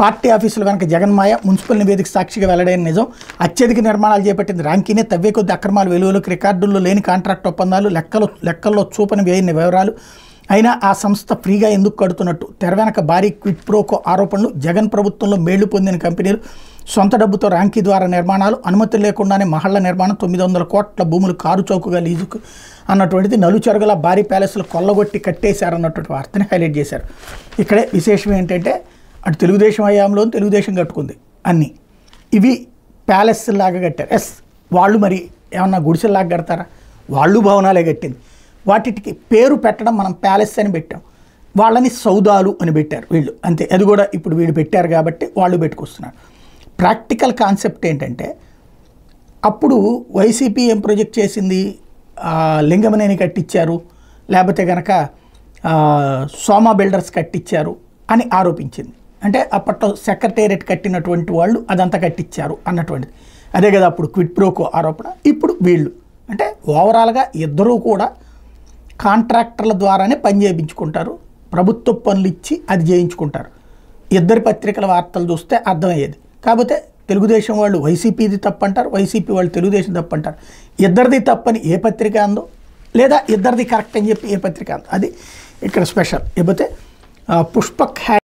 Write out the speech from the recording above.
Party ఆఫీసులు వెనక జగన్మాయ, municipal నివేదిక సాక్షిగా వెల్లడైన నిజం. అత్యధిక నిర్మాణాలు చేపట్టింది ర్యాంకీనే, తవ్వే కొద్ది అక్రమాలు వెలుగులోకి, రికార్డుల్లో లేని కాంట్రాక్ట్ ఒప్పందాలు, లెక్కల్లో చూపని వేయని వివరాలు. అయినా ఆ సంస్థ ఫ్రీగా ఎందుకు కడుతున్నట్టు, తెర వెనక భారీ క్విడ్ ప్రోకో ఆరోపణలు, జగన్ ప్రభుత్వంలో మేళ్లు పొందిన కంపెనీలు, సొంత డబ్బుతో ర్యాంకీ ద్వారా నిర్మాణాలు, అనుమతులు లేకుండానే మహళ్ల నిర్మాణం, 900 కోట్ల భూములు కారు చౌకగా లీజుకు అన్నటువంటిది, నలుచెరగల భారీ ప్యాలెస్లు కొల్లగొట్టి కట్టేశారన్నటువంటి వార్తని హైలైట్ చేశారు. ఇక్కడే విశేషం ఏంటంటే అటు తెలుగుదేశం హయాంలో తెలుగుదేశం కట్టుకుంది అన్నీ, ఇవి ప్యాలెస్ లాగా కట్టారు. ఎస్, వాళ్ళు మరి ఏమన్నా గుడిసెల్లాగా కడతారా? వాళ్ళు భవనాలే కట్టింది. వాటికి పేరు పెట్టడం మనం ప్యాలెస్ అని పెట్టాం, వాళ్ళని సౌదాలు అని పెట్టారు వీళ్ళు, అంతే. అది కూడా ఇప్పుడు వీళ్ళు పెట్టారు కాబట్టి వాళ్ళు పెట్టుకొస్తున్నారు. ప్రాక్టికల్ కాన్సెప్ట్ ఏంటంటే, అప్పుడు వైసీపీ ఏం ప్రొజెక్ట్ చేసింది, లింగమనేని కట్టించారు, లేకపోతే కనుక సోమా బిల్డర్స్ కట్టించారు అని ఆరోపించింది. అంటే అప్పట్లో సెక్రటేరియట్ కట్టినటువంటి వాళ్ళు అదంతా కట్టించారు అన్నటువంటిది. అదే కదా అప్పుడు క్విడ్ ప్రోకో ఆరోపణ. ఇప్పుడు వీళ్ళు అంటే ఓవరాల్గా ఇద్దరూ కూడా కాంట్రాక్టర్ల ద్వారానే పని చేయించుకుంటారు, ప్రభుత్వ పనులు ఇచ్చి అది చేయించుకుంటారు. ఇద్దరి పత్రికల వార్తలు చూస్తే అర్థమయ్యేది. కాకపోతే తెలుగుదేశం వాళ్ళు వైసీపీది తప్పంటారు, వైసీపీ వాళ్ళు తెలుగుదేశం తప్పంటారు. ఇద్దరిది తప్పని ఏ పత్రిక అందో, లేదా ఇద్దరిది కరెక్ట్ అని చెప్పి ఏ పత్రిక అందో, అది ఇక్కడ స్పెషల్. లేకపోతే పుష్పక్